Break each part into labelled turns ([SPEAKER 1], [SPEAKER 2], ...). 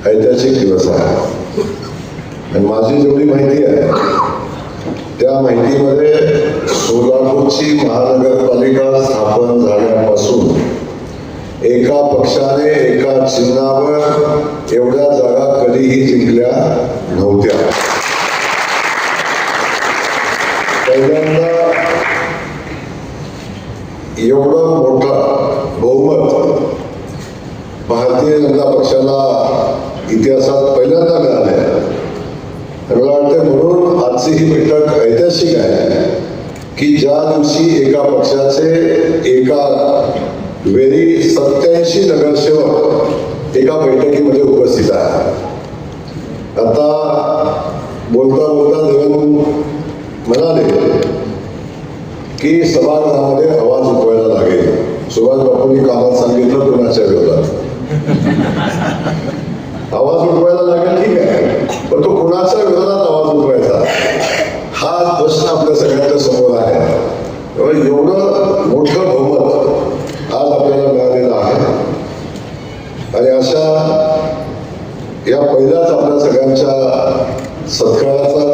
[SPEAKER 1] ऐतिहासिक दिवस आहे. आणि माझी जेवढी माहिती आहे त्या माहितीमध्ये सोलापूरची महानगरपालिका स्थापन झाल्यापासून एका पक्षाने एका चिन्हावर एवढ्या जागा कधीही जिंकल्या नव्हत्या. पहिल्यांदा एवढं मोठं बहुमत भारतीय जनता पक्षाला इतिहासात पहिल्यांदा मिळाले. मला वाटतं म्हणून आजची ही बैठक ऐतिहासिक आहे की ज्या दिवशी एका पक्षाचे एका वेळी 87 नगरसेवक एका बैठकीमध्ये उपस्थित आहे. आता बोलता बोलता देवेंद्र म्हणाले की सभागृहामध्ये आवाज उठवायला लागेल. सुभाष बापूंनी कामात सांगितलं कोणाच्या विरोधात आवाज उठवायला लागेल, ठीक आहे, पण तो कोणाच्या विरोधात आवाज उठवायचा हा प्रश्न आपल्या सगळ्यांच्या समोर आहे. एवढं मोठं बहुमत आज आपल्याला मिळालेलं आहे. आणि अशा या पहिल्याच आपल्या सगळ्यांच्या सत्काराचा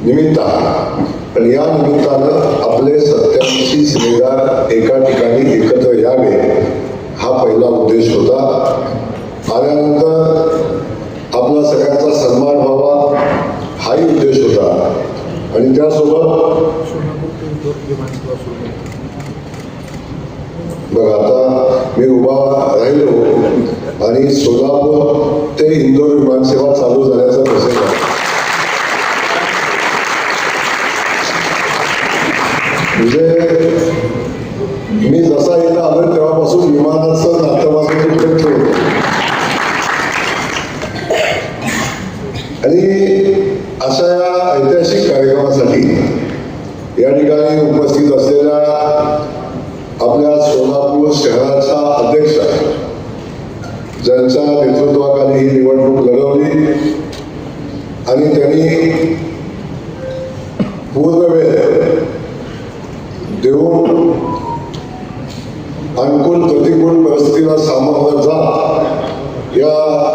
[SPEAKER 1] निमित्त आहे. पण या निमित्तानं आपले 87 सिनेदार एका ठिकाणी एकत्र यावे हा पहिला उद्देश होता. आल्यानंतर आपला सगळ्यांचा सन्मान व्हावा हाही उद्देश होता. आणि त्यासोबत बघ आता मी उभा राहिलो आणि सोलापूर ते इंदोर विमानसेवा चालू झाल्याचा प्रसंग आहे. म्हणजे मी जसा इथं आलो तेव्हापासून विमानाचं नातं माझं तिकडे ठेवलं. आणि अशा या ऐतिहासिक कार्यक्रमासाठी या ठिकाणी उपस्थित असलेल्या आपल्या सोलापूर शहराच्या अध्यक्ष ज्यांच्या नेतृत्वाखाली ही निवडणूक लढवली आणि त्यांनी पूर्ण वेळ देऊन अनुकूल प्रतिकूल परिस्थितीला सामोरं जात या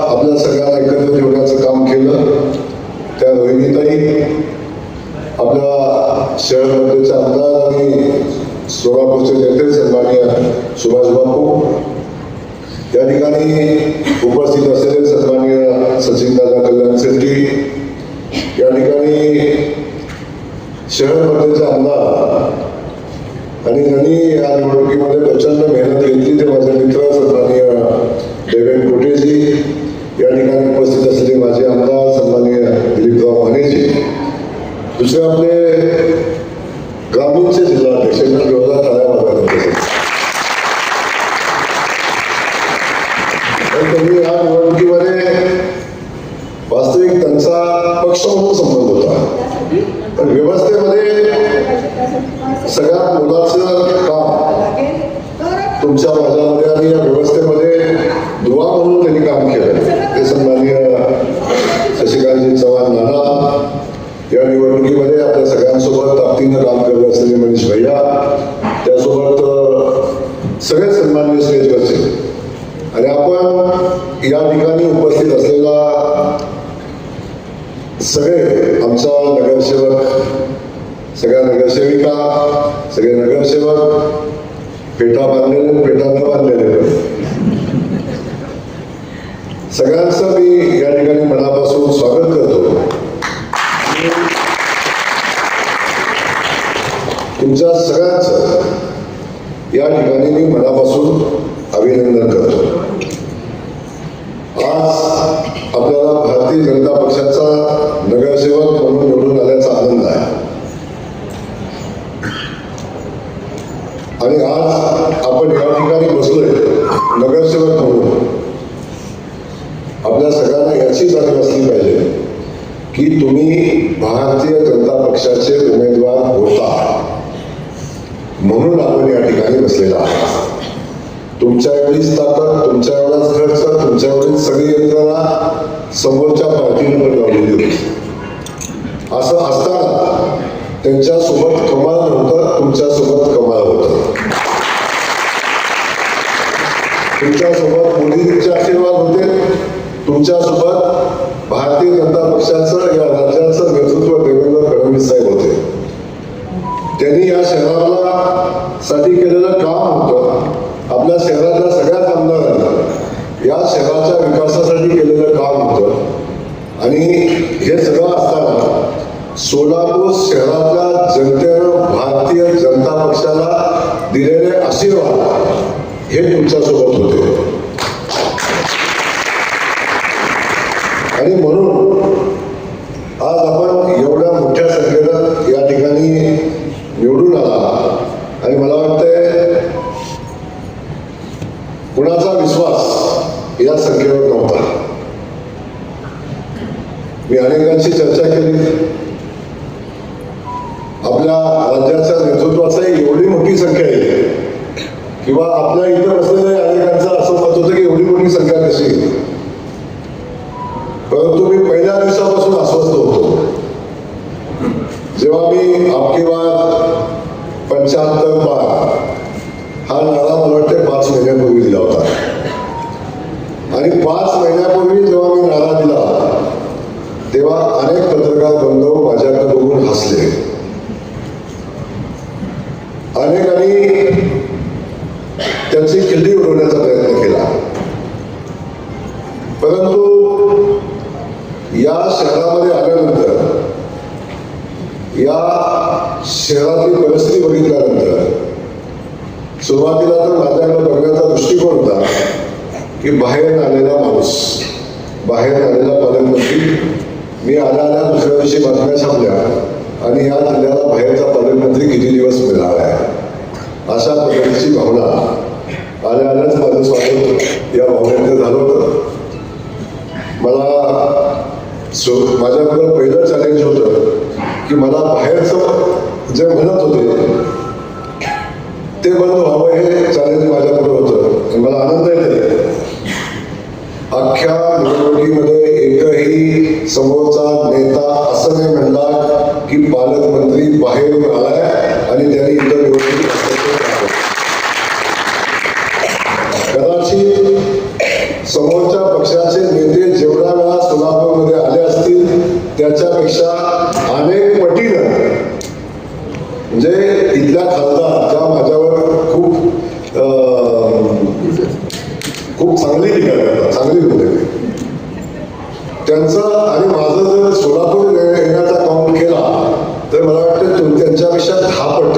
[SPEAKER 1] आपल्या सगळ्यांना एकत्र ठेवण्याचं काम केलं. त्या रोहिणीताई आपल्या शहरामध्येचे आमदार आणि सोलापूरचे नेते सन्माननीय सुभाष बापू, या ठिकाणी उपस्थित असलेले सन्माननीय सचिनदादा कल्याण शेट्टी, या ठिकाणी शहरमध्येचे आमदार आणि ज्यांनी या निवडणुकीमध्ये प्रचंड मेहनत घेतली ते माझे मित्र सन्माननीय देवेंद्र कोटेजी, या ठिकाणी उपस्थित असलेले माझे आमदार सन्माननीय दिलीपराव मानेजी, दुसरे आपले ग्रामीणचे जिल्हाध्यक्ष विरोधात आल्या त्यांनी या निवडणुकीमध्ये वास्तविक त्यांचा पक्ष म्हणून संबंध होता. पण व्यवस्थेमध्ये सगळ्यात मोलाचं काम तुमच्या माझ्यामध्ये आणि या व्यवस्थेमध्ये दुवा म्हणून त्यांनी काम केलं. ते सन्माननीय शशिकांतजी चव्हाण नाना, या निवडणुकीमध्ये आपल्या सगळ्यांसोबत ताकदीनं काम करत असलेले मनीष भैया, त्यासोबत सगळे सन्माननीय स्टेजवरचे आणि आपण या ठिकाणी उपस्थित असलेला सगळे आमचा नगरसेवक, सगळ्या नगरसेविका, सगळे नगरसेवक, पेटा बांधलेले पेटा न बांधलेले सगळ्यांचं मी या ठिकाणी मनापासून स्वागत करतो. तुमच्या सगळ्यांचं या ठिकाणी मी मनापासून अभिनंदन करतो. आज आपल्याला भारतीय जनता पक्षाचा नगरसेवक म्हणून निवडून आल्याचा आनंद आहे. आणि आज आपण या ठिकाणी बसलोय नगरसेवक म्हणून. आपल्या सगळ्यांना याची जाणीव असली पाहिजे की तुम्ही भारतीय जनता पक्षाचे उमेदवार होता म्हणून आपण या ठिकाणी बसलेला आहे. तुमच्या एवढीच ताकद, तुमच्या एवढाच खर्च, तुमच्या एवढीच सगळी यंत्रणा समोरच्या पार्टीने पण लावलेली होती. असं असताना त्यांच्यासोबत कमाल नव्हतं, तुमच्यासोबत कमाल होतं. तुमच्यासोबत मोदींचे आशीर्वाद होते, तुमच्यासोबत भारतीय जनता पक्षाचं या राज्याचं नेतृत्व देवेंद्र फडणवीस साहेब होते. त्यांनी या शहराला साठी केलेलं काम होतं. आपल्या शहरातल्या सगळ्याच आमदारांना या शहराच्या विकासासाठी केलेलं काम होतं. आणि हे सगळं असताना सोलापूर शहरातल्या जनतेनं भारतीय जनता पक्षाला दिलेले आशीर्वाद हे तुमच्यासोबत होते. आणि म्हणून आज आपण एवढ्या मोठ्या संख्येनं या ठिकाणी निवडून आला. आणि मला वाटतंय कुणाचा विश्वास या संख्येवर नव्हता. मी अनेकांशी चर्चा केली. आपल्या राज्याच्या नेतृत्वाची एवढी मोठी संख्या आहे किंवा आपल्या इथं बसलेल्या अनेकांचं असं मत होतं की एवढी मोठी संख्या कशी. परंतु मी पहिल्या दिवसापासून अस्वस्थ होतो. जेव्हा मी आपकी बात 75 बार हा नारा मला वाटते 5 महिन्यापूर्वी दिला होता. आणि 5 महिन्यापूर्वी जेव्हा मी नारा दिला तेव्हा अनेक पत्रकार बंधू माझ्याकडे बघून हसले. अनेकांनी त्यांची खिल्ली उडवण्याचा प्रयत्न केला. परंतु या शहरामध्ये आल्यानंतर या शहरातली परिस्थिती बघितल्यानंतर सुरुवातीला तर माझ्याकडे बघण्याचा दृष्टिकोन होता की बाहेर आलेला माणूस, बाहेर आलेला पालकमंत्री. मी आल्या दुसऱ्या दिवशी बातम्या छापल्या आणि या जिल्ह्याला बाहेरचा पालकमंत्री किती दिवस मिळणार आहे अशा पद्धतीची भावना आल्याच माझं स्वागत या भावनेचं झालं होतं. माझ्याकडं पहिलं चॅलेंज होतं की मला बाहेरचं जे म्हणत होते ते बंद व्हावं हे चॅलेंज माझ्याकडे होतं. आणि मला आनंद आहे अख्ख्या निवडणुकीमध्ये एकही समोरचा नेता असं नाही म्हणला की पालकमंत्री बाहेरून आलाय आणि त्यांनी इतर निवडणुकीत कदाचित समोरच्या पक्षाचे नेते जेवढ्या वेळा सोलापूरमध्ये आले असतील त्याच्यापेक्षा अनेक पटीनं म्हणजे इथल्या खासदार ज्या माझ्यावर खूप चांगली टीका करतात, चांगली बोलते त्यांचं आणि माझं जर सोलापूर येण्याचा काउंट केला तर मला वाटतं त्यांच्यापेक्षा 10 पट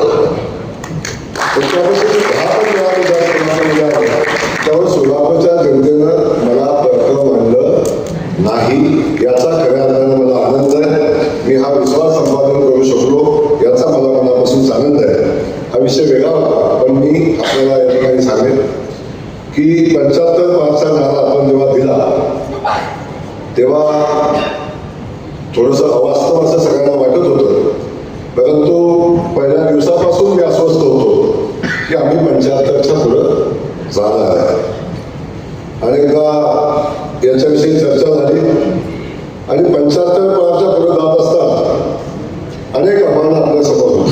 [SPEAKER 1] त्यावर सोलापूरच्या जनतेनं मला बळकं मानलं नाही याचा खऱ्या अर्थानं मला आनंद आहे. मी हा विश्वास संपादन करू शकलो याचा मला मनापासून आनंद आहे. हा विषय वेगळा होता पण मी आपल्याला या ठिकाणी सांगेन की 75 बारचा नारा आपण जेव्हा दिला तेव्हा थोडंसं अवास्तव असं सगळ्यांना वाटत होतं. परंतु पहिल्या दिवसापासून मी अस्वस्थ होतो की आम्ही 75च्या पुढं जाणार आहे. अनेकदा याच्याविषयी चर्चा झाली आणि 75 बारच्या पुढे जात असताना अनेक आव्हानं आपल्या समोर होती.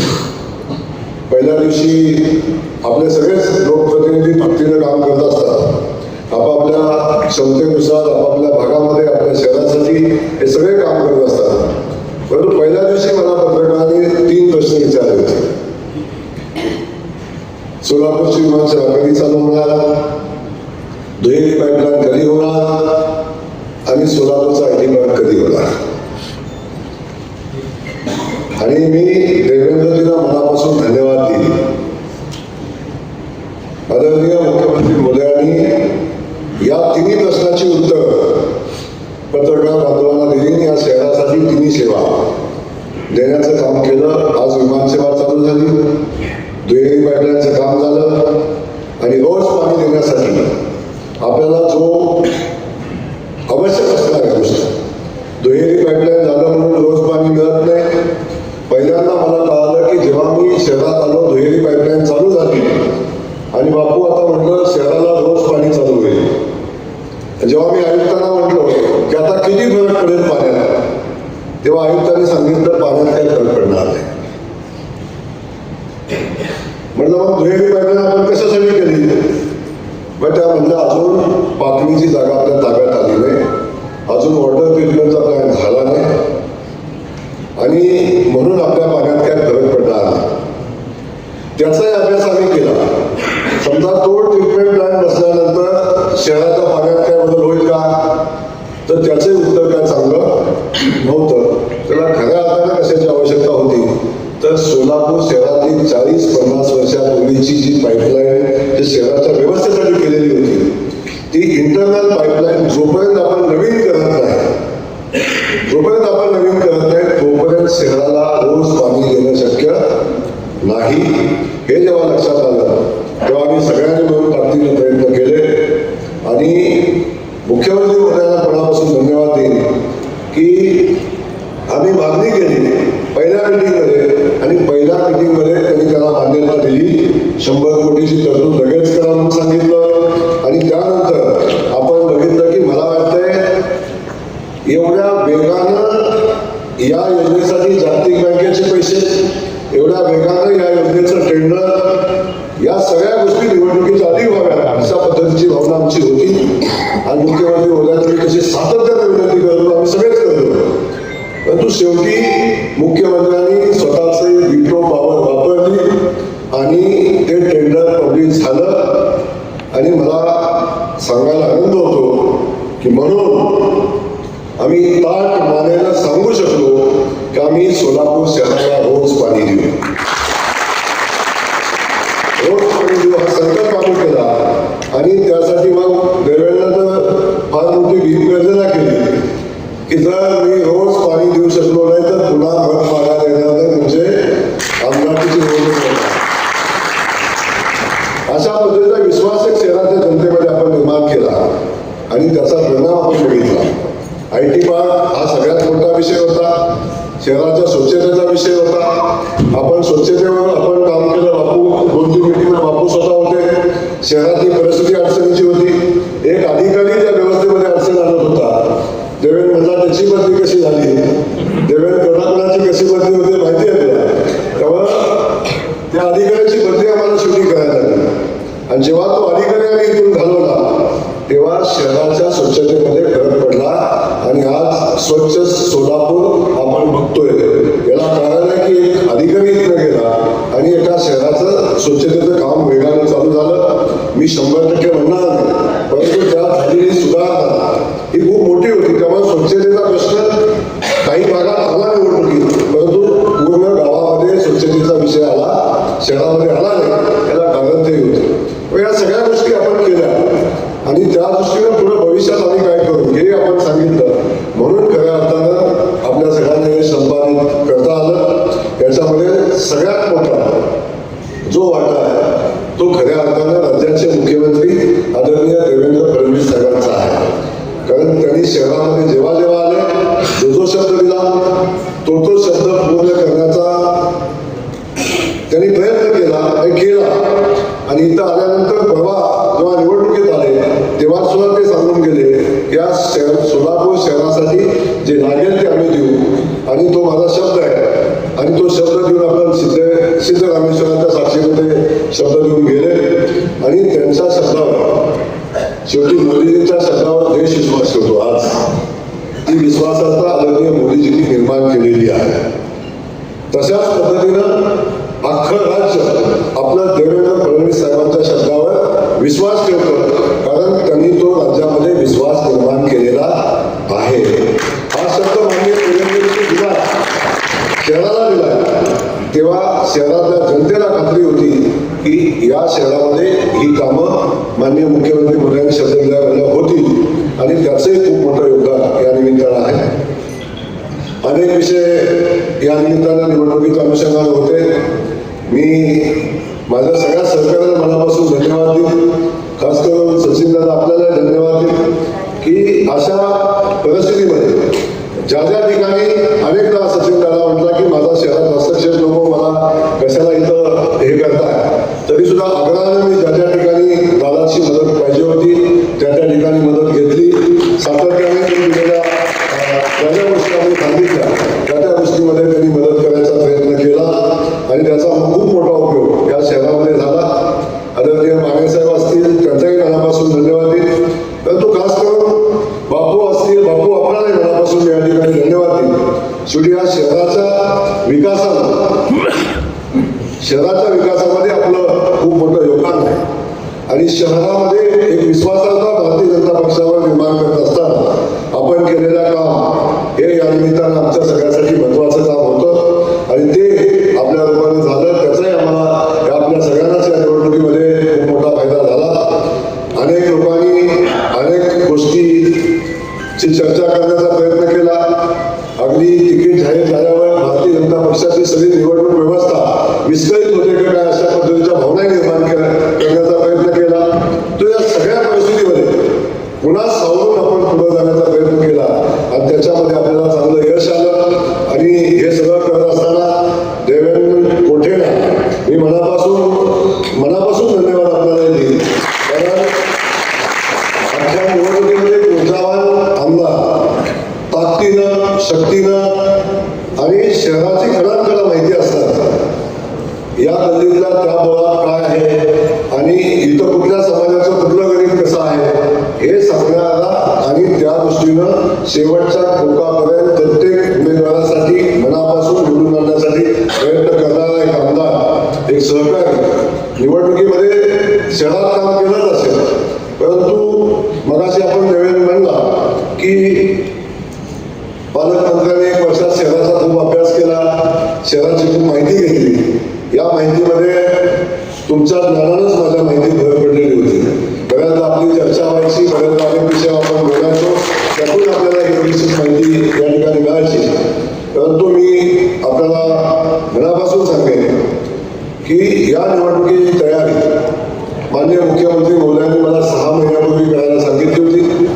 [SPEAKER 1] पहिल्या दिवशी आपले सगळेच लोकप्रतिनिधी भक्तीनं काम करत असतात. आपापल्या क्षमतेनुसार आपापल्या भागामध्ये आपल्या शहरासाठी हे सगळे काम करत असतात. परंतु पहिल्या दिवशी मला पत्रकारांनी 3 प्रश्न विचारले होते. सोलापूरची विमानसेवा कधी चालू होणार, दुहेरी पाईपलाईन कधी होणार आणि सोलापूरचा आयटी पार्क कधी होणार. आणि मी देवेंद्रजींना मनापासून धन्यवाद दिले. आदरणीय मुख्यमंत्री महोदयांनी या 3 प्रश्नाची उत्तर पत्रकार बांधवांना दिली आणि या शहरासाठी 3 सेवा देण्याचं काम केलं. आज विमानसेवा चालू झाली, दुहेरी पाईपलाईनचं काम झालं आणि रोज पाणी देण्यासाठी आपल्याला जो आवश्यक असणाऱ्या गोष्टी, दुहेरी पाईपलाईन झालं म्हणून रोज पाणी मिळत नाही. पहिल्यांदा मला कळालं की जेव्हा मी शहरात आलो दुहेरी पाईपलाईन चालू झाली आणि बापू आता म्हटलं शहराला रोज पाणी चालू होईल. जेव्हा मी आयुक्तांना म्हटलो की आता किती फरक पडेल पाण्यात, तेव्हा आयुक्तांनी सांगितलं पाण्यात काही फरक पडणार नाही. म्हटलं मग दुहेरी पाईपलाईन आपण कशासाठी केली? मग त्या म्हणलं अजून पातळीची जागा आपल्या ताब्यात आली नाही तर त्याचंही उत्तर काय चांगलं नव्हतं. त्याला खऱ्या अर्थानं कशाची आवश्यकता होती तर सोलापूर शहरातील 40-50 वर्षापूर्वीची जी पाईपलाईन जी शहराच्या व्यवस्थेसाठी केलेली होती ती इंटरनल पाईपलाईन जोपर्यंत आपण नवीन करत नाही तोपर्यंत शहराला रोज पाणी देणं शक्य नाही. हे जेव्हा लक्षात आलं तेव्हा आम्ही सगळ्यांनी मिळून ताकदीने प्रयत्न केले आणि मुख्यमंत्री महोदयांना मनापासून धन्यवाद देईन की आम्ही मागणी केली पहिल्या मिटिंगमध्ये आणि पहिल्या मिटिंगमध्ये त्यांनी त्याला मान्यता दिली. 100 कोटीची तरतूद लगेच करा म्हणून सांगितलं आणि त्यानंतर आपण बघितलं की मला वाटतंय एवढ्या वेगानं या योजनेसाठी जागतिक बँकेचे पैसे, एवढ्या वेगानं या योजनेचं टेंडर, या सगळ्या गोष्टी निवडणुकीच्या आधी व्हाव्या अशा पद्धतीची भावना आमची होती आणि मुख्यमंत्री महोदयांनी तशी सातत्याने विनंती करतो, आम्ही सगळेच करतो. परंतु शेवटी मुख्यमंत्र्यांनी स्वतःचे व्हीटो पॉवर वापरली आणि ते टेंडर पब्लिक झालं आणि मला सांगायला आनंद होतो की म्हणून आम्ही ताट मानेनं सांगू शकलो की आम्ही सोलापूर शहराला रोज पाणी देऊ, हा संकल्प आम्ही केला आणि त्यासाठी मग देवेंद्रनं फार मोठी भीमगर्जना केली की जर मी रोज पाणी देऊ शकलो नाही तर पुन्हा मत मागायला येणार नाही, म्हणजे आमदारकीची निवडणूक होणार. अशा पद्धतीचा विश्वास एक शहराच्या जनतेमध्ये आपण निर्माण केला आणि त्याचा परिणाम आपण बघितला. IT पार्क हा सगळ्यात मोठा विषय होता, शहराच्या स्वच्छतेचा विषय होता. आपण स्वच्छतेवर आपण काम केलं. बापू 2-3 मिटिंगला बापू स्वतः होते. शहरातली परिस्थिती अडचणीची होती. एक अधिकारी त्या व्यवस्थेमध्ये अडचण आणत होता. देवेंद्र म्हणला त्याची बदली कशी झाली, देवेंद्र कोणाकोणाची कशी बदली होते माहिती आहे तुला. तेव्हा त्या अधिकाऱ्याची बदली आम्हाला शेवटी करायला लागली आणि जेव्हा तो अधिकारी आम्ही इथून घालवला तेव्हा शहराच्या स्वच्छतेमध्ये फरक पडला आणि आज स्वच्छ सोलापूर आपण बघतोय. याला कारण आहे की एक अधिकारी इथं गेला आणि एका शहराचं स्वच्छतेचं काम वेगाने चालू झालं. मी 100% म्हणणार नाही, परंतु त्या झालेली सुधारणा ही खूप मोठी होती. त्यामुळे स्वच्छतेचा प्रश्न काही भागात आला निवडणुकीत, परंतु पूर्ण गावामध्ये स्वच्छतेचा विषय आला, शहरामध्ये आला नाही. याला कारण ते होते. या सगळ्या गोष्टी आपण केल्या आणि त्या दृष्टीनं पुढे भविष्यात आम्ही काय करू हे आपण सांगितलं. म्हणून खऱ्या अर्थानं आपल्या सगळ्यांना हे संपादित करता आलं. याच्यामध्ये सगळ्यात मोठा जो वाटा आहे तो खऱ्या अर्थानं राज्याचे मुख्यमंत्री आदरणीय देवेंद्र फडणवीस साहेबांचा आहे. कारण त्यांनी शहरामध्ये जेव्हा जेव्हा आले जो शब्द दिला तो शब्द पूर्ण करण्याचा त्यांनी प्रयत्न केला आणि इथं आल्यानंतर परवा जेव्हा निवडणुकीत आले तेव्हा सुद्धा ते सांगून गेले या सोलापूर शहरासाठी जे लागेल ते आम्ही देऊ आणि तो माझा शब्द आहे आणि तो शब्द देऊन आपण सिद्धरामेश्वराच्या साक्षीमध्ये शब्द देऊन गेले आणि त्यांच्या शब्दावर शेवटी मोदीजींच्या शब्दावर देश विश्वास ठेवतो. आज ती विश्वासाचा आदरणीय मोदीजींनी निर्माण केलेली आहे. तशाच पद्धतीनं अख्खं राज्य आपलं देवेंद्र फडणवीस साहेबांच्या शब्दावर विश्वास ठेवतं कारण त्यांनी तो राज्यामध्ये विश्वास निर्माण केलेला आहे. हा शब्द मान्य देवेंद्रजी दिला, शहराला दिला, तेव्हा शहरातल्या जनतेला खात्री होती की या शहरामध्ये ही कामं माननीय मुख्यमंत्री महोदयांनी शब्द दिल्यावर होतील आणि त्याचंही खूप मोठं योगदान या निमित्तानं आहे. अनेक विषय या निमित्तानं निवडणुकीच्या अनुषंगाने होते. मी माझ्या सगळ्या सहकार्याला मनापासून धन्यवाद देईन. खास करून सचिन दादा आपल्याला धन्यवाद देईन की अशा परिस्थितीमध्ये ज्या ज्या ठिकाणी अनेकदा सचिन दादा म्हटला की माझा शहरात हस्तक्षेप नको, मला कशाला इथं हे करताय, तरी सुद्धा आग्रहाने मी ज्या ज्या ठिकाणी दादाची मदत पाहिजे होती त्या त्या ठिकाणी मदत घेतली. सातत्याने दिलेल्या ज्या ज्या गोष्टी आम्ही सांगितल्या त्या त्या गोष्टीमध्ये त्यांनी मदत करायचा प्रयत्न केला आणि त्याचा खूप मोठा उपयोग या शहरामध्ये झाला. आदरणीय मानेसाहेब असतील त्यांचाही मनापासून धन्यवाद देईन. परंतु खास करून बापू असतील, बापू आपल्यालाही मनापासून या ठिकाणी धन्यवाद देईन. शेवटी या शहराच्या विकासामध्ये आपलं खूप मोठं योगदान आहे आणि शहरामध्ये एक विश्वासार्हता भारतीय जनता पक्षावर निर्माण करत असताना आपण केलं चर्चा करण्याचा प्रयत्न केला. अगदी तिकीट जाहीर झाल्यावर भारतीय जनता पक्षाची सगळी निवडणूक व्यवस्था विस्कळीत होते का काय अशा पद्धतीच्या भावना निर्माण करण्याचा प्रयत्न केला. तो या सगळ्या परिस्थितीमध्ये पुन्हा सावरून आपण पुढे जाण्याचा प्रयत्न केला आणि त्याच्यामध्ये आपल्याला चांगलं यश आलं. आणि हे सगळं करत असताना देवेंद्र कोठेला मी मनापासून धन्यवाद आपल्याला देईल. कारण अख्ख्या निवडणुकीमध्ये ऊर्जावान आमदार ताकदीनं, शक्तीनं आणि शहराची कडाकड माहिती असतात या गल्लीतला त्या बोळात काय आहे आणि इथं कुठल्या समाजाचं कुठलं गणित कसं आहे हे सांगण्याला आणि त्या दृष्टीनं शेवटच्या टोकापर्यंत प्रत्येक उमेदवारासाठी मनापासून निवडून आणण्यासाठी प्रयत्न करणारा एक आमदार, एक सहकारी निवडणुकीमध्ये शहरात काम केलंच असेल. परंतु मगाशी आपण देवेंद्र म्हणला की पालकमंत्र्यांनी 1 वर्षात शहराचा खूप अभ्यास केला, शहराची खूप माहिती घेतली. या माहितीमध्ये तुमच्या ज्ञानानंच माझ्या माहितीत भर पडलेली होती. बऱ्याचदा आपली चर्चा व्हायची, बऱ्याचदा अनेक विषय आपण बोलायचो, त्यातून आपल्याला एक निश्चित माहिती या ठिकाणी मिळायची. परंतु मी आपल्याला मनापासून सांगेन की या निवडणुकीची तयारी माननीय मुख्यमंत्री महोदयांनी मला 6 महिन्यापूर्वी करायला सांगितली होती.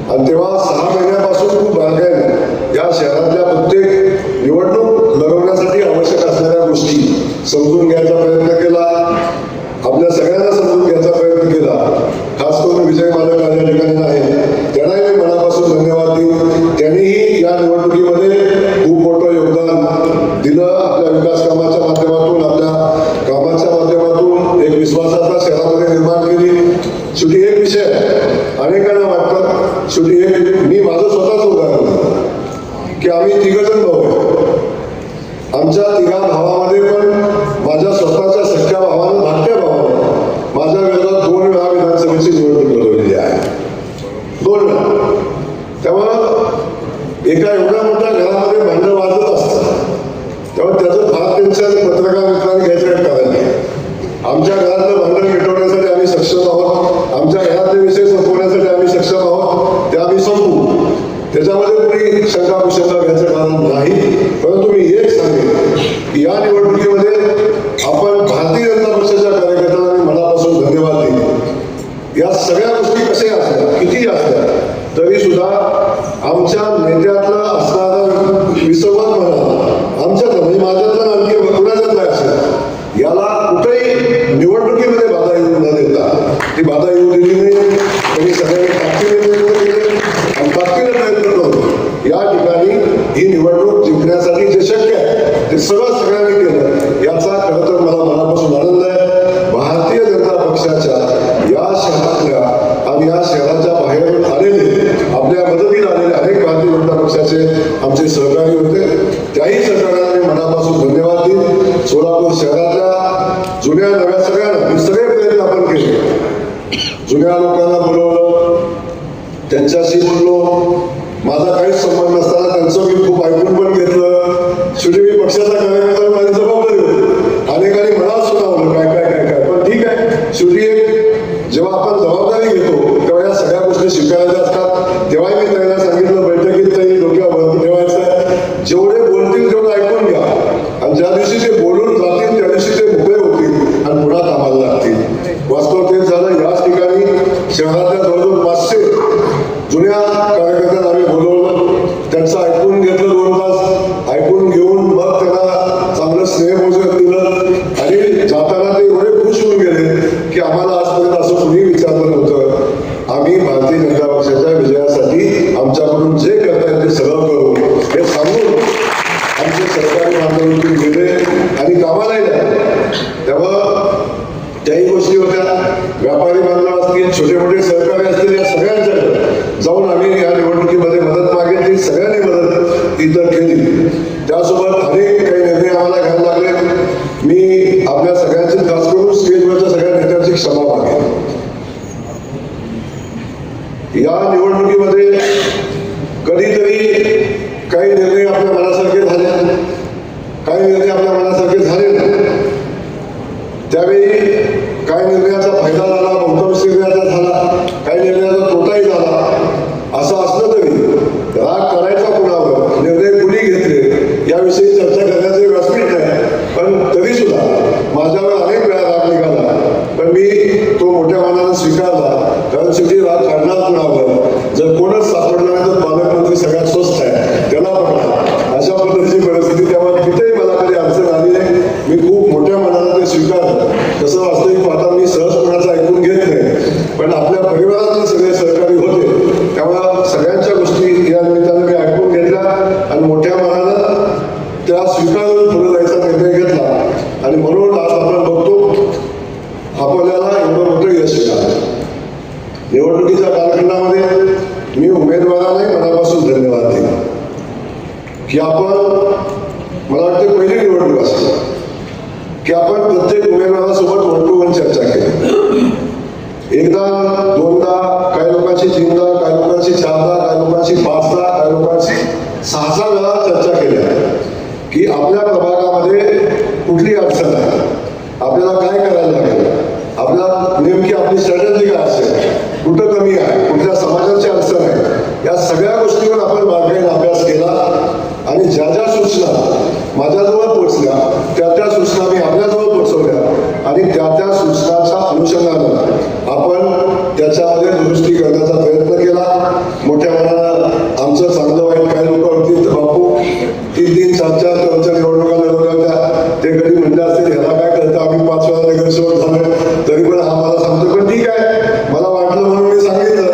[SPEAKER 1] आणि तेव्हा 6 महिन्यापासून खूप बारकाईने या शहरातल्या प्रत्येक निवडणूक लढवण्यासाठी आवश्यक असणाऱ्या गोष्टी समजून घ्यायचा प्रयत्न केला. आपल्या सगळ्यांना समजून घ्यायचा प्रयत्न केला. खास करून विजय मालक माझ्या ठिकाणी आहे, त्यांनाही मी मनापासून धन्यवाद देईन. त्यांनीही या निवडणुकीमध्ये खूप मोठं योगदान दिलं. आपल्या विकास कामाच्या माध्यमातून, आपल्या कामाच्या माध्यमातून एक विश्वासाचा शहरामध्ये निर्माण केली. शेवटी एक विषय अनेकांना वाटतं, शेवटी एक मी माझं स्वतःच उदाहरण की आम्ही 3 जण भाऊ आहे. आमच्या 3 भावामध्ये पण माझ्या स्वतःच्या सख्या भावानं, धाकट्या भावानं माझ्या विरोधात 2 वेळा विधानसभेची निवडणूक लढवलेली आहे. 2 वेळा. त्यामुळं एका एवढ्या मोठ्या घरामध्ये भांडण वाजत असतं, त्यामुळे त्याचं फार टेन्शन पत्रकार मित्रांनी घ्यायचं काही कारण नाही. आमच्या घरातलं भांडण मिटवण्यासाठी आम्ही सक्षम आहोत, आमच्या घरातले विषय संपवण्यासाठी आम्ही सक्षम आहोत, ते आम्ही संपवू. त्याच्यामध्ये कोणी शंका कुशंका घ्यायचं कारण नाही. परंतु मी एक सांगेन की या निवडणुकीमध्ये आपण भारतीय जनता पक्षाच्या कार्यकर्त्यांना मी मनापासून धन्यवाद देईन. या सगळ्या गोष्टी कशा असल्या, किती असल्या तरी सुद्धा आमच्या नेत्यातलं असणारं विसंवाद म्हणा, आमच्यातलं म्हणजे माझ्यातलं आणखी कुणाच्यातलं असेल, याला कुठेही निवडणुकीमध्ये बाधा येऊ न देता, ती बाधा येऊ दिली नाही. त्यांनी सगळ्यांनी ताकदीने प्रयत्न केले आणि ताकदीने प्रयत्न करून या ठिकाणी ही निवडणूक जिंकण्यासाठी जे शक्य आहे ते सगळ्यांनी केलं. याचा खरं तर मला मनापासून आनंद आहे. भारतीय जनता पक्षाच्या या शहरातल्या आणि या शहराच्या बाहेर आलेले, आपल्या मदतीला आलेले अनेक भारतीय जनता पक्षाचे आमचे सहकारी होते. त्याही सहकार्याला मी मनापासून धन्यवाद देईन. सोलापूर शहरातल्या जुन्या नव्या सगळ्यांना सगळे प्रयत्न आपण केले. जुन्या लोकांना बोलवलं, त्यांच्याशी बोललो. माझा काहीच संबंध नसताना त्यांचं मी खूप ऐकून पण घेतलं. शेवटी मी पक्षाचा कार्यकर्ता, माझी जबाबदारी होती. अनेकांनी मला सुनावलं काय काय काय काय, पण ठीक आहे. शेवटी एक जेव्हा आपण जबाबदारी घेतो तेव्हा या सगळ्या गोष्टी शिकायच्या असतात. तेव्हाही मी त्यांना सांगितलं बैठकीत काही डोक्यावर ठेवायचं, जेवढे बोलतील तेवढं ऐकून घ्या आणि ज्या दिवशी ते बोलून जातील त्या दिवशी ते मोकळे होतील आणि पुन्हा कामाला लागतील. वास्तव तेच झालं. याच ठिकाणी शहरातल्या जवळजवळ 500 जुन्या कार्यकर्त्यांना आम्ही बोलवलं, त्यांचं ऐकून घेतलं 2 तास. ऐकून घेऊन मग त्यांना चांगलं स्नेहभोजन दिलं आणि जाताना ते एवढे खुश होऊन गेले की आम्हाला आजपर्यंत असं कुणी विचारलं नव्हतं. आम्ही भारतीय जनता पक्षाच्या विजयासाठी आमच्याकडून जे करता येईल ते सगळं करू हे सांगून आमचे सरकारी माध्यमातून गेले आणि कामाला लागले. त्यामुळं त्याही गोष्टी होत्या. व्यापारी बांधव असतील, छोटे मोठे सहकारी असतील, या सगळ्यांच्याकडे जाऊन आम्ही या निवडणुकीमध्ये मदत मागितली. सगळ्यांनी मदत इतर केली. त्यासोबत अनेक काही निर्णय आम्हाला घ्यायला लागले. मी आपल्या सगळ्यांची, खास करून स्टेजवरच्या सगळ्या नेत्यांची क्षमा मागेन. या निवडणुकीमध्ये कधीतरी काही निर्णय आपल्या मनासारखे झाले, काही निर्णय आपल्या मनासारखे झाले नाही. त्यावेळी काही निर्णयाचा फायदा झाला, बहुतांश निर्णयाचा झाला, काही निर्णयाचा तोटाही झाला. असं असलं तरी पडला नाही तर पालकमंत्री सगळ्यात स्वस्त आहे त्याला पडला, अशा पद्धतीची परिस्थिती. त्यामुळे तिथेही मला कधी अडचण आली नाही. मी खूप मोठ्या मनाला ते स्वीकारलं. तसं वास्तविक पाहता मी सहज कोणाचं ऐकून घेत नाही, पण आपल्या परिवारातले सगळे सहकारी होते त्यामुळे सगळ्यांच्या गोष्टी या निमित्तानं मी ऐकून घेतल्या आणि मोठ्या मनानं त्या स्वीकारून पुढे जायचा निर्णय घेतला. आणि म्हणून आज आपण बघतो अकोल्याला एवढं मोठं यश मिळालं. निवडणुकीच्या कालखंडामध्ये मी उमेदवाराने मनापासून धन्यवाद दिला की आपण, मला वाटते पहिली निवडणूक असते की आपण प्रत्येक उमेदवारासोबत वन टू वन चर्चा केली. एकदा दोनदा, काही लोकांची तीनदा, काही लोकांची चारदा, काही लोकांची पाचदा, काही लोकांची सहा वेळा चर्चा केल्या की आपल्या प्रभागामध्ये कुठली अडचण आहे, आपल्याला काय करायला लागेल, आपल्याला नेमकी आपली स्ट्रॅटेजी काय असेल, कुठं कमी आहे, कुठल्या समाजाची अडचण आहे, या सगळ्या गोष्टीवर आपण बारकाईने अभ्यास केला. आणि ज्या ज्या सूचना माझ्याजवळ पोहोचल्या त्या सूचना मी आपल्याजवळ पोहोचवल्या आणि त्या सूचनाच्या अनुषंगानं आपण त्याच्यामध्ये दुरुस्ती करण्याचा प्रयत्न केला. मोठ्या मनानं आमचं चांगलं वाईट काही लोक होती तर बापू 3-3, 4-4 टर्मच्या निवडणुका लढवल्या होत्या, ते कधी म्हणले असतील ह्याला काय कळतं, आम्ही 5 वेळा नगरसेवक झालो, तरी पण हा मला सांगतो. पण ठीक आहे, मला वाटलं म्हणून मी सांगितलं.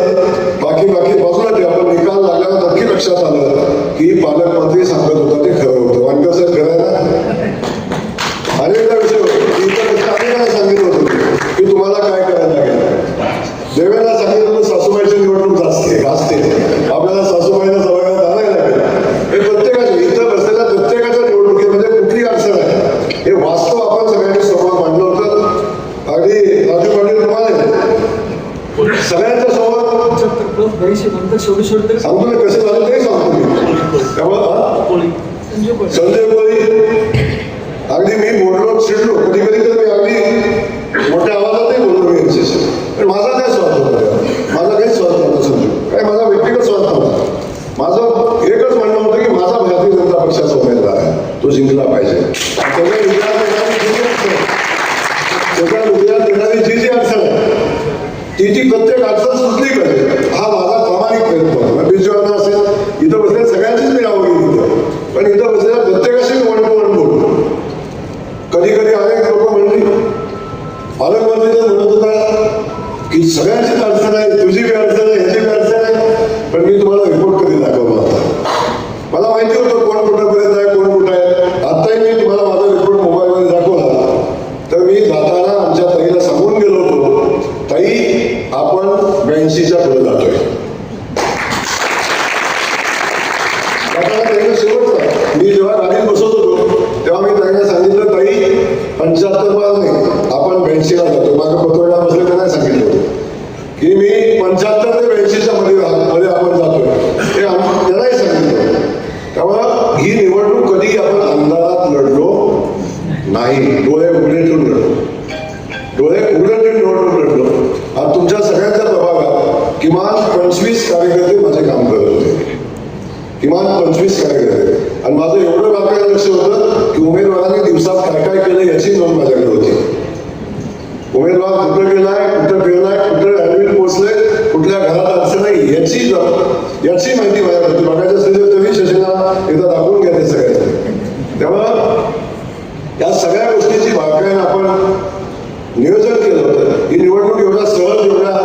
[SPEAKER 1] बाकी बाजूला ठेवा, पण निकाल लागल्यावर नक्की लक्षात आलं की पालकमंत्री सांगत होता ते खरं होतं. वाटतं साहेब खरं आहे ना. अनेकदा विषय अनेकांना सांगितलं होतं की तुम्हाला काय करायला लागेल. देवेंद्रला सांगितलं होतं सासूबाईची निवडणूक असते, आपल्याला सासूबाईला जवळ आणायला लागेल. हे प्रत्येकाच्या इथं बसलेल्या प्रत्येकाच्या निवडणुकीमध्ये कुठली अडचण आहे हे वास्तव आपण सगळ्यांनी समोर मांडलं होतं. अगदी राजू पाटील तुम्हाला सगळ्यांच्या समोर सांगतो मी कसे झाले ते सांगतो मी. त्यामुळे संजय कोळी अगदी मी बोललो चिडलो कधी तर मी अगदी मोठ्या आवाजातही बोललो मी यांच्याशी. पण माझा काय स्वार्थ होता, माझा काहीच स्वार्थ नव्हता संजू, काय माझा व्यक्तिगत स्वार्थ नव्हता. माझं एकच म्हणणं होतं की माझा भारतीय जनता पक्षाचा उमेदवार आहे, तो जिंकला पाहिजे. सगळ्या विजयात येणारी जी अडचण आहे ती प्रत्येक अडचण सुटली पाहिजे, हा माझा प्रामाणिक प्रयत्न होता. बिजवाना असेल, इथं बसल्या सगळ्यांचीच मी नावं घेतली होतं, पण इथं बसलेल्या प्रत्येकाशी मी वन टू वन बोलतो. कधी अनेक लोक म्हणली पालकमंत्री तर म्हणत होता की सगळ्यांचीच अडचण आहे, तुझी बी अडचण आहे, ह्याची बी अडचण आहे. पण मी तुम्हाला रिपोर्ट कधी दाखवला होता, मला माहिती होतं कोण कुठंपर्यंत आहे, कोण कुठं आहे. आताही मी तुम्हाला माझा रिपोर्ट मोबाईलमध्ये दाखवला तर मी जाताना आमच्या ताईला सांगून गेलो होतो, ताई आपण 82च्या पुढे जातोय. शेवटचा मी जेव्हा गाडीत बसत होतो तेव्हा मी ताईला सांगितलं, ताई 75 वर नाही, आपण 82ला जातो. माझ्या पतोडा बसले तर नाही सांगितलं होतं की मी 75 ते 82च्या मध्ये आपण जातोय, हे त्यांनाही सांगितलं. त्यामुळं ही निवडणूक कधी आपण अंधारात लढलो नाही, डोळे उघडे ठेवून लढलो, डोळे उघडे ठेवून निवडणूक लढलो. आज तुमच्या सगळ्यांच्या प्रभागात किमान 25 कार्यकर्ते माझे काम करत होते, किमान 25 कार्यकर्ते. आणि माझं एवढं बारकाईने लक्ष होतं की उमेदवारांनी दिवसात काय काय केलं याची नोंद माझ्याकडे होती. उमेदवार कुठं गेलाय, कुठं फिरलाय, कुठं ऍडमिट पोहोचले, कुठल्या घरात अडचण नाही याची माहिती माझ्याकडे. बघायचं असेल तर तुम्ही शशीला एकदा दाखवून घ्या ते सगळ्यांनी. त्यामुळं या सगळ्या गोष्टीची बारकाईने आपण नियोजन केलं होतं. ही निवडणूक एवढ्या सहज, एवढ्या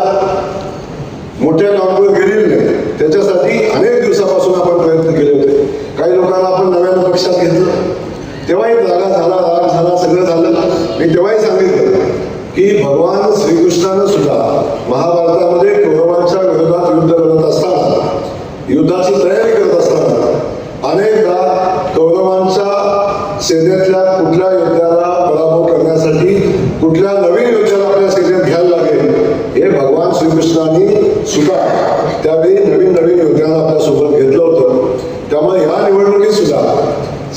[SPEAKER 1] मोठ्या कामावर गेलेली नाही, त्याच्यासाठी अनेक दिवसापासून आपण प्रयत्न केले होते. काही लोकांना आपण नव्यानं पक्षात घेतलं, तेव्हाही जागा झाला, राग झाला, सगळं झालं. मी तेव्हाही सांगितलं की भगवान श्रीकृष्णानं सुद्धा महाभारतामध्ये कौरवांच्या विरोधात युद्ध लढत असताना, युद्धाची तयारी करत असताना अनेकदा कौरवांच्या सेनेतल्या कुठल्या योद्ध्याला पराभव करण्यासाठी कुठल्या नवीन योद्ध्याला आपल्या सेनेत घ्यायला लागेल हे भगवान श्रीकृष्णांनी सुद्धा त्यावेळी नवीन योद्ध्याला आपल्या सोबत घेतलं होतं. त्यामुळे ह्या निवडणुकीत सुद्धा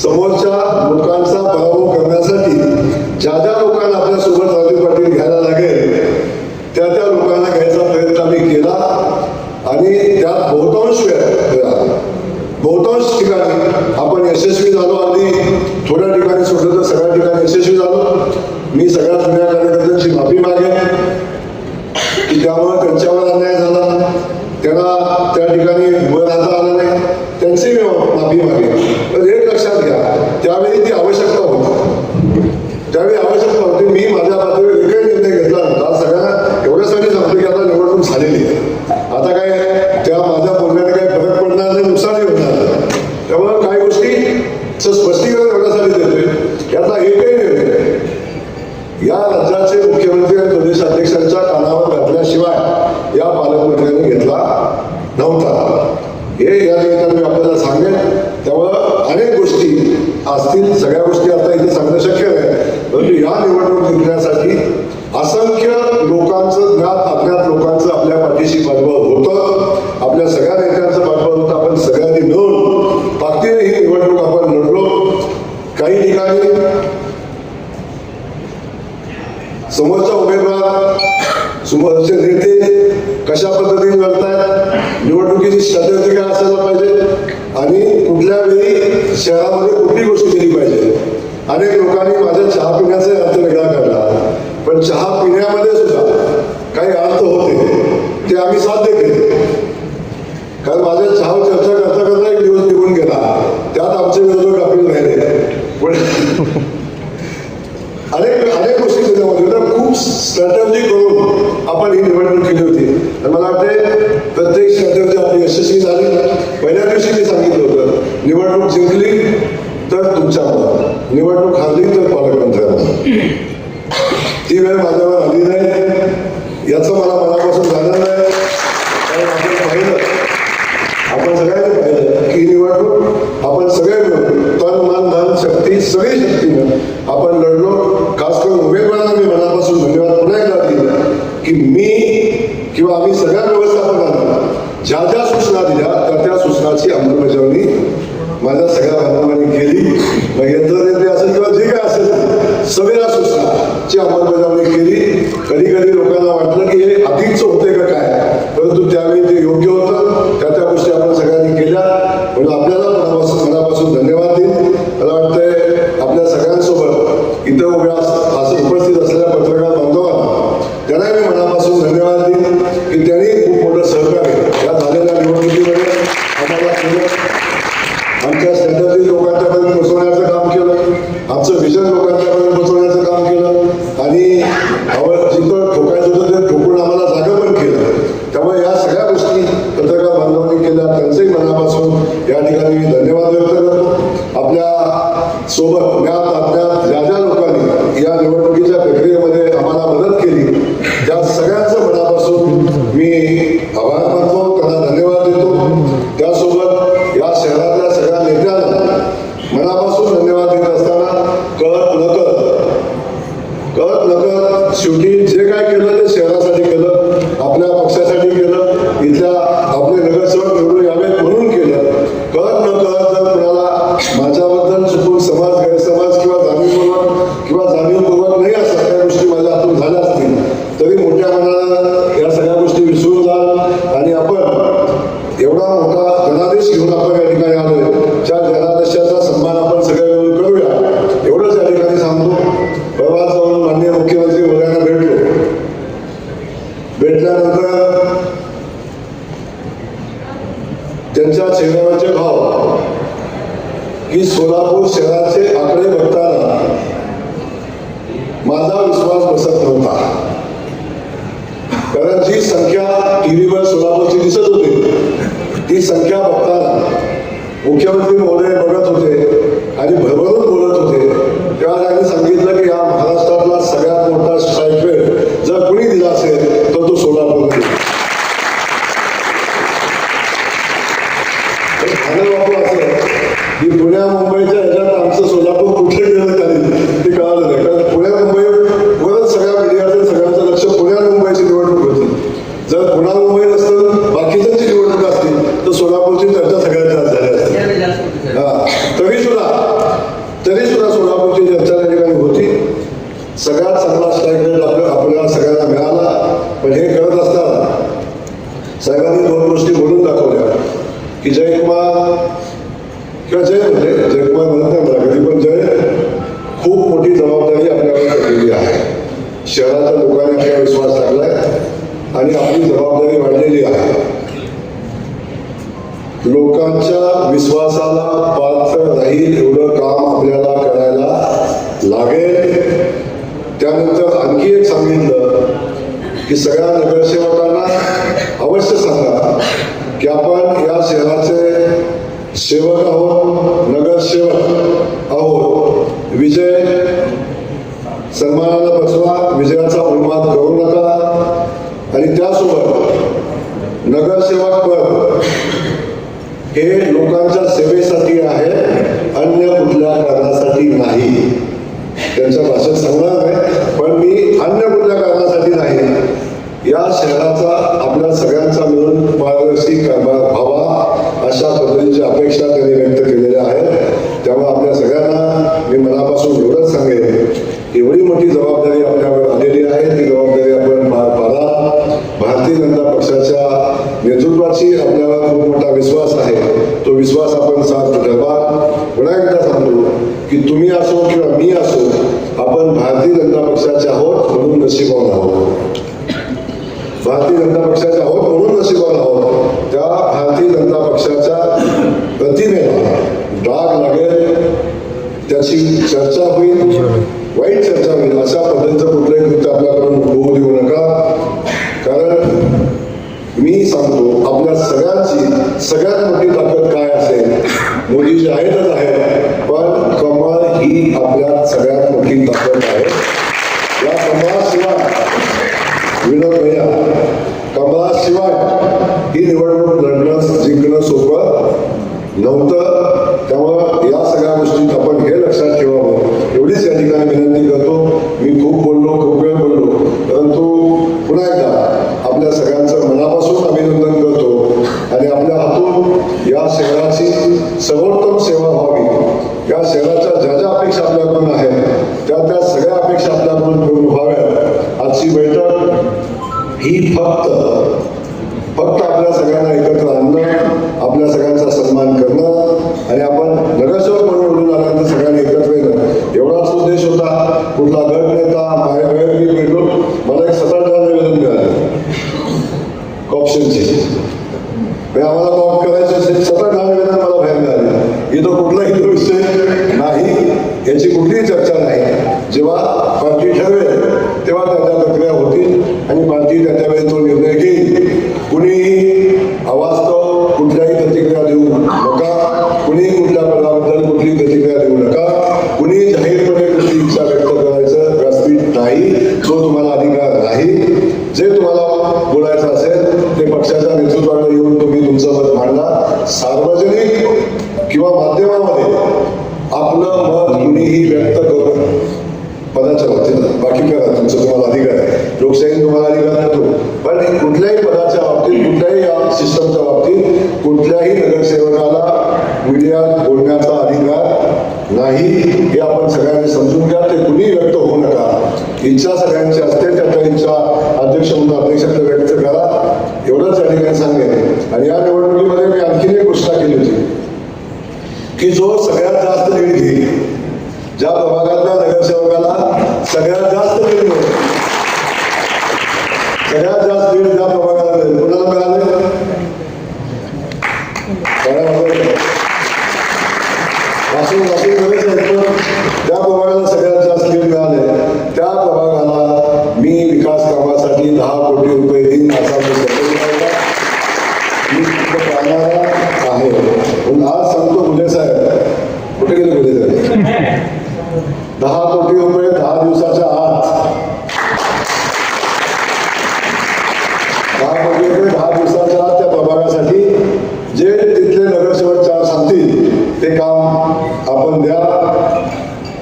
[SPEAKER 1] समोरच्या लोकांचा पराभव करण्यासाठी ज्या लोकांना आपल्या सोबत राजू पाटील घ्यायला लागेल त्या लोकांना घ्यायचा प्रयत्न आम्ही केला. आणि त्यात बहुतांश ठिकाणी आपण यशस्वी झालो. अगदी थोड्या ठिकाणी सोडलं तर सगळ्या ठिकाणी यशस्वी झालो. मी सगळ्या जुन्या कार्यकर्त्यांची माफी मागेन की त्यामुळे त्यांच्यावर अन्याय झाला, त्यांना त्या ठिकाणी पण आता आलं नाही, त्यांची माफी मागेल. तर एक लक्षात घ्या, त्यावेळी ती आवश्यकता होती, त्यावेळी आवश्यकता होती. मी माझ्या पातळीवर एकही निर्णय घेतला नव्हता. सगळ्यांना एवढ्यासाठी सांगतो की आता निवडणूक झालेली आहे, आता काय त्या माझ्या बोलण्याने काही फरक पडणार नाही, नुकसानही होणार नाही. त्यामुळे काही गोष्टीचं स्पष्टीकरण एवढ्यासाठी देतोय, याचा एकही निर्णय या राज्याचे मुख्यमंत्री आणि प्रदेशाध्यक्षांच्या कानावर घातल्याशिवाय या पालकमंत्र्यांनी घेतला नव्हता. हे या निमित्ताने मी आपल्याला सांगेन. त्यामुळं अनेक गोष्टी असतील, सगळ्या गोष्टी आता इथे सांगणं शक्य नाही, परंतु या निवडणूक जिंकण्यासाठी असंख्य लोकांचं, ज्ञात अज्ञात लोकांचं आपल्या पाठीशी पाठबळ होतं, आपल्या सगळ्या नेत्यांचं पाठबळ होतं. आपण सगळ्यांनी मिळून ताकदीने ही निवडणूक आपण लढलो. काही ठिकाणी समोरचा उमेदवार, समोरचे नेते कशा पद्धतीने लढतायत, निवडणुकीची स्ट्रॅटेजी काय असायला पाहिजे आणि कुठल्या वेळी शहरामध्ये कुठली गोष्ट केली पाहिजे. अनेक लोकांनी माझ्या चहा पिण्याचा अर्थ वेगळा काढला, पण चहा पिण्यामध्ये सुद्धा काही अर्थ होते ते आम्ही साध्य केले. कारण माझ्या चहावर चर्चा करता करता एक दिवस निघून गेला, त्यात आमचे विरोधक आपले राहिले. पण अनेक गोष्टी त्याच्यामध्ये होत्या. खूप स्ट्रॅटेजी करून आपण ही निवडणूक केली होती आणि मला वाटते प्रत्येक स्ट्रॅटेजी आपली यशस्वी झाली. पहिल्या दिवशी मी सांगितलं होतं, निवडणूक जिंकली तर तुमच्यामुळं, निवडणूक हारली तर पालकमंत्र्यांना. ती वेळ माझ्यावर आली नाही, याचं मला मनापासून झालं नाही. कारण आपण सगळ्यांनी पाहिलं की निवडणूक आपण सगळे मिळून तन मन धन शक्ती सगळी शक्ती मिळून आपण लढलो. खास करून उमेदवारांना मी मनापासून धन्यवाद पुन्हा एकदा दिला की मी किंवा आम्ही सगळ्या व्यवस्थापकांना ज्या ज्या सूचना दिल्या त्या सूचनाची अंमलबजावणी माझ्या सगळ्या बांधवांनी केली. मग यंत्रणेतली असेल किंवा जे काय असेल सगळ्या सूचनाची अंमलबजावणी केली. कधी कधी लोकांना वाटलं की हे अतिच होते का काय, परंतु त्यावेळी ते योग्य होतं. त्या गोष्टी आपण सगळ्यांनी केल्या. म्हणून आपल्याला मनापासून धन्यवाद देईन. मला वाटतंय आपल्या सगळ्यांसोबत इथं उभ्या उपस्थित असलेल्या पत्रकार बांधवांना त्यांनाही मी मनापासून धन्यवाद देईन की त्यांनी खूप मोठं सहकार्य या झालेल्या निवडणुकीमध्ये आम्हाला केलं. आमच्या स्ट्रॅटेजी लोकांच्यापर्यंत पोहोचवण्याचं काम केलं, आमचं विजन लोकांच्यापर्यंत पोहोचवण्याचं काम केलं आणि जिथं ठोकायचं होतं ते ठोकून आम्हाला जागा पण केलं. त्यामुळे या सगळ्या गोष्टी पत्रकार बांधवांनी केल्या, त्यांचंही मनापासून या ठिकाणी मी धन्यवाद व्यक्त करतो. आपल्या सोबत ज्ञात अज्ञात ज्या ज्या लोकांनी या निवडणुकीच्या प्रक्रियेमध्ये आम्हाला मदत केली त्या सगळ्यांचं मनापासून मी आभार मानतो, त्यांना धन्यवाद देतो. त्यासोबत या शहरातल्या सगळ्या नेत्यांना मनापासून धन्यवाद देत असताना कळत नकळत शेवटी जे काय केलं ते शहरासाठी केलं, आपल्या पक्षासाठी केलं, इथल्या आपले नगरसेवक निवडून यावेत म्हणून केलं. कळत नकळत जर कुणाला माझ्याबद्दल चुकून गैरसमज किंवा जाणीवपूर्वक नाही असं काही गोष्टी माझ्या हातून झाल्या असतील तरी मोठ्या मनाला या सगळ्या गोष्टी विसरून जाल आणि आपण एवढा मोठा जनादेश घेऊन आपण या ठिकाणी आलोय. त्या जनादेशाचा सन्मान आपण सगळे मिळून करूया एवढंच या ठिकाणी सांगतो. परवा जाऊन माननीय मुख्यमंत्री मोदयांना भेटल्यानंतर त्यांच्या चेहऱ्यावरचे भाव की सोलापूर शहराचे आकडे बघताना माझा विश्वास बसत नव्हता. कारण जी संख्या टीव्हीवर सोलापूरची दिसत होती ती संख्या बघताना मुख्यमंत्री महोदय बघत होते आणि भरभरून बोलत होते. तेव्हा त्यांनी सांगितलं की या महाराष्ट्रातला सगळ्यात मोठा स्ट्राईक रेट जर कुणी दिला असेल तर तो सोलापूर. झालं बाबू असं की पुण्या मुंबईच्या ह्याच्यात आमचं सोलापूर कुठे गेलं तरी ते कळालं नाही. कारण पुण्या मुंबईवरच सगळ्या मीडियाचं सगळ्यांचं लक्ष पुण्या मुंबईची निवडणूक होती. जर पुण्या मुंबई नसतं बाकीच्यांची निवडणूक असतील तर सोलापूरची चर्चा सगळ्यात जास्त झाली असते. तरी सुद्धा सोलापूरची चर्चा त्या ठिकाणी होती. सगळ्यात चांगला स्ट्राईक रेट आपल्याला सगळ्यांना मिळाला. पण हे करत असताना साहेबांनी दोन गोष्टी बोलून दाखवल्या की जयकुमार किंवा जयकुमार म्हणत नाही मला कधी, पण खूप मोठी जबाबदारी आपल्याकडे पडलेली आहे. शहराच्या लोकांनी आपला विश्वास टाकलाय आणि आपली जबाबदारी वाढलेली आहे. लोकांच्या विश्वासाला पात्र राहील एवढं काम आपल्याला करायला लागेल. त्यानंतर आणखी एक सांगितलं की सगळ्या नगरसेवकांना अवश्य सांगा की आपण या शहराचे सेवक आहोत, नगरसेवक आहोत. विजय सन्मानाला बसवा, विजयाचा उन्माद करू नका. आणि त्यासोबत नगरसेवक पद हे लोकांच्या सेवेसाठी आहे, अन्य कुठल्या कारणासाठी नाही. त्यांच्या भाषेत सांगणार नाही, पण मी अन्य कुठल्या कारणासाठी नाही. या शहराचा आपल्या सगळ्यांचा मिळून पारदर्शी कारभार व्हावा अशा पद्धतीची अपेक्षा त्यांनी व्यक्त केलेल्या आहेत. त्यामुळे आपल्या सगळ्यांना मी मनापासून एवढंच सांगेन, एवढी मोठी जबाबदारी आपल्यावर आलेली आहे, ती जबाबदारी आपण पार पाडा. भारतीय जनता पक्षाच्या नेतृत्वाची आपल्याला खूप मोठा विश्वास आहे, तो विश्वास आपण साथ ठेवा. पुन्हा एकदा सांगतो की तुम्ही असो किंवा मी असो, आपण भारतीय जनता पक्षाचे आहोत म्हणून नशीबवान आहोत. भारतीय जनता पक्षाचे आहोत म्हणून नशीबवान आहोत. त्या भारतीय जनता पक्षाच्या प्रतिमेला डाग लागेल, त्याची चर्चा होईल, वाईट चर्चा होईल, अशा पद्धतीचं कुठलंही कृत्य आपल्याकडून होऊ देऊ नका. कारण मी सांगतो, आपल्या सगळ्यांची सगळ्यात मोठी ताकद काय असेल, मोदीजी आहेतच आहेत, पण कमळ ही आपल्या सगळ्यात मोठी ताकद आहे. या कमळाशिवाय विनोद भैया, कमळाशिवाय ही निवडणूक लढणं जिंकणं सोपं नव्हतं. त्यामुळं या सगळ्या गोष्टीत आपण हे लक्षात ठेवावं, एवढीच या ठिकाणी विनंती करतो. मी खूप बोललो, खूप वेळ बोललो, परंतु पुन्हा एकदा आपल्या सगळ्यांचं मनापासून अभिनंदन करतो आणि आपल्या हातून या शहराची सर्वोत्तम सेवा व्हावी. या शहराच्या ज्या ज्या अपेक्षा आपल्याकडून आहेत त्या सगळ्या अपेक्षा आपल्याकडून पूर्ण व्हाव्यात. आजची बैठक ही फक्त आपल्या सगळ्यांना एकत्र आणणं, आपल्या सगळ्यांचा सन्मान करणं आणि आपण नगरसेवक म्हणून निवडून आल्यानंतर सगळ्यांनी एकत्र येणं, एवढाच उद्देश होता. कुठला गट नेता माझ्या मी भेटलो, मला एक 17 निवेदन मिळालं ऑप्शनची. आम्हाला कॉप करायचं असेल, 17 निवेदन मला बाहेर मिळाले. इथं कुठलाही विषय नाही, याची कुठलीही चर्चा नाही. जेव्हा पार्टी ठरवेल तेव्हा त्याच्या प्रक्रिया होतील आणि पार्टी त्याच्या वेळी तो निर्णय घेईल. कुणीही अवास्तव कुठल्याही प्रतिक्रिया देऊ नका, कुणीही कुठल्या पदाबद्दल कुठलीही प्रतिक्रिया देऊ नका, कुणीही जाहीरपणे कुठली इच्छा व्यक्त करायचं व्यासपीठ नाही, तो तुम्हाला अधिकार नाही. जे तुम्हाला बोलायचं असेल ते पक्षाच्या नेतृत्वाकडे येऊन तुम्ही तुमचं मत मांडा. सार्वजनिक किंवा माध्यमामध्ये आपलं मत कुणीही व्यक्त करू पदाच्या बाबतीत बाकी करा, तुमचं तुम्हाला अधिकार आहे. लोकशाही तुम्हाला अधिकार देतो, पण कुठल्याही पदाच्या बाबतीत, कुठल्याही या सिस्टमच्या बाबतीत कुठल्याही नगरसेवकाला मीडियात बोलण्याचा अधिकार नाही. हे आपण सगळ्यांनी समजून घ्या. ते कुणीही व्यक्त होऊ नका. इच्छा सगळ्यांची असते, त्याच्या इच्छा अध्यक्ष म्हणून अध्यक्षांना व्यक्त करा, एवढंच या ठिकाणी सांगेन. आणि या निवडणुकीमध्ये मी आणखीन एक घोषणा केली होती की जो सगळ्यात जास्त लीड घेईल, ज्या प्रभागातल्या नगरसेवकाला सगळ्यात जास्त लीड मिळेल, सगळ्यात जास्त लीड ज्या प्रभागाला मिळेल, कोणाला मिळाले त्या प्रभागाला सगळ्यात जास्त लीड मिळाले, त्या प्रभागाला मी विकास कामासाठी 10 कोटी रुपये देईन असा मी पाहणारा आहे. आज सांगतो गुले साहेब, कुठे गेले गुले साहेब? 10 कोटी रुपये 10 दिवसाच्या आत, 10 कोटी रुपये 10 दिवसाच्या आत त्या प्रभागासाठी जे तिथले नगरसेवक सांगतील ते काम आपण द्या.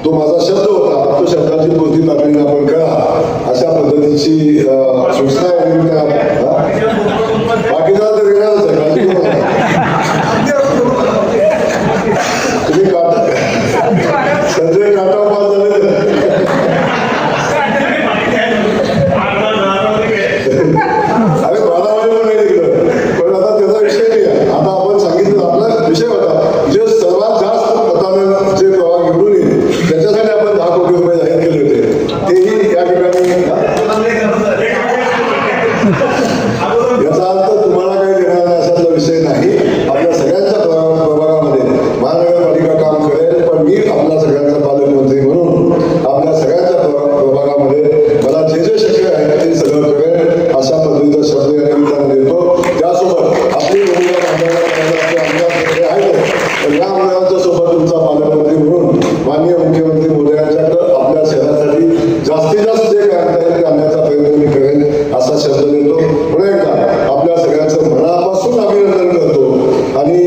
[SPEAKER 1] तो माझा शब्द होता, तो शब्दाची पूर्ती तातडीने आपण करा, अशा पद्धतीची सूचना आहे. बाकीचा तर वेगळाच आहे, तुम्ही संजय काटा पास झाले अरे बारामध्ये पण नाही तिकडं, पण आता त्याचा विषय नाही आहे. आता आपण सांगितलं आपला विषय होता, जे सर्वात जास्त मताने जे प्रभाग निवडून येईल त्याच्यासाठी आपण 10 कोटी रुपये जाहीर केले होते, तेही या ठिकाणी हे आहे. पण या मुलांच्या सोबत तुमचा पालकमंत्री म्हणून माननीय मुख्यमंत्री मोदयांच्याकडं आपल्या शहरासाठी जास्तीत जास्त जे काय आणता येईल ते आणण्याचा प्रयत्न मी करेन असा शब्द देतो. पुन्हा एकदा आपल्या सगळ्यांचं मनापासून अभिनंदन करतो आणि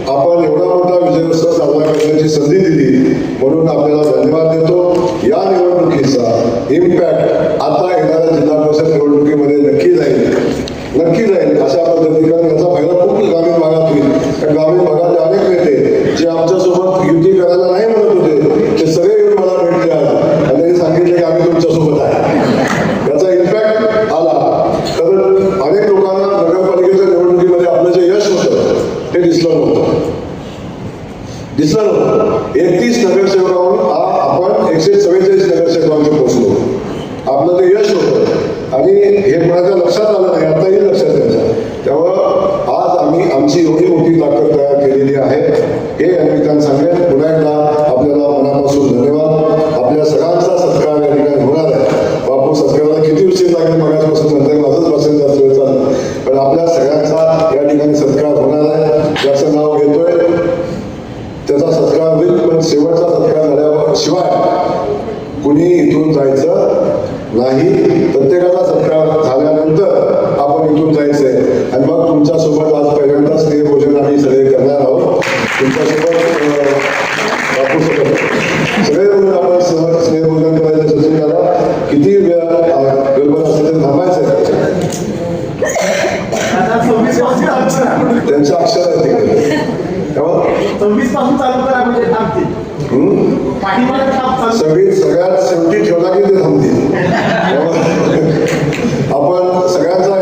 [SPEAKER 1] आपण एवढा मोठा विजयोत्सव साजरा करण्याची संधी दिली म्हणून आपल्याला धन्यवाद देतो. या निवडणुकीचा इम्पॅक्ट आता येणाऱ्या जिल्हा परिषद निवडणुकीमध्ये नक्की जाईल अशा पद्धतीने याचा फायदा खूप ग्रामीण भागात होईल. कारण ग्रामीण भागातले अनेक नेते जे आमच्यासोबत युती करायला नाही म्हणत होते ते सगळे येऊन मला भेटले आज आणि त्यांनी सांगितले की आम्ही तुमच्यासोबत आहे. याचा इम्पॅक्ट आला तर अनेक लोकांना नगरपालिकेच्या निवडणुकीमध्ये आपलं जे यश होतं ते दिसलं नव्हतं. 31 नगरसेवकांवरून आपण 144 नगरसेवकांचे पोहोचलो. आपलं ते यश होतं आणि हे कोणाच्या लक्षात आलं नाही, आताही लक्षात यायचं. त्यामुळं आज आम्ही आमची एवढी मोठी ताकद तयार केलेली आहे हे या निमित्तानं सांगेन. पुन्हा एकदा आपल्याला मनापासून धन्यवाद. आपल्या सगळ्यांचा सत्कार या ठिकाणी होणार आहे. बापू सत्काराला किती उशीर लागेल मगाचपासून नंतर माझंच भाषण जास्त वेळ चाललं, पण आपल्या सगळ्यांचा या ठिकाणी सत्कार होणार आहे. ज्याचं नाव घेतोय त्याचा सत्कार होईल, पण शेवटचा सत्कार झाल्यावर शिवाय कुणी इथून जायचं नाही. प्रत्येकाचा सत्कार झाल्यानंतर आपण इथून जायचंय आणि मग तुमच्यासोबत आज पहिल्यांदा स्नेहभोजन आम्ही सगळे करणार आहोत. तुमच्यासोबत बापूसोबत सगळे मिळून आपण स्नेहभोजन करायचं. सचिन दादा किती वेळ गडबड असेल तर थांबायचं त्यांचं अक्षर आहे तिकडे. तेव्हा
[SPEAKER 2] 26 पासून चालू करा म्हणजे थांबतील.
[SPEAKER 1] सगळ्यात शेवटी ठेवला की ते थांबतील. आपण सगळ्यांचा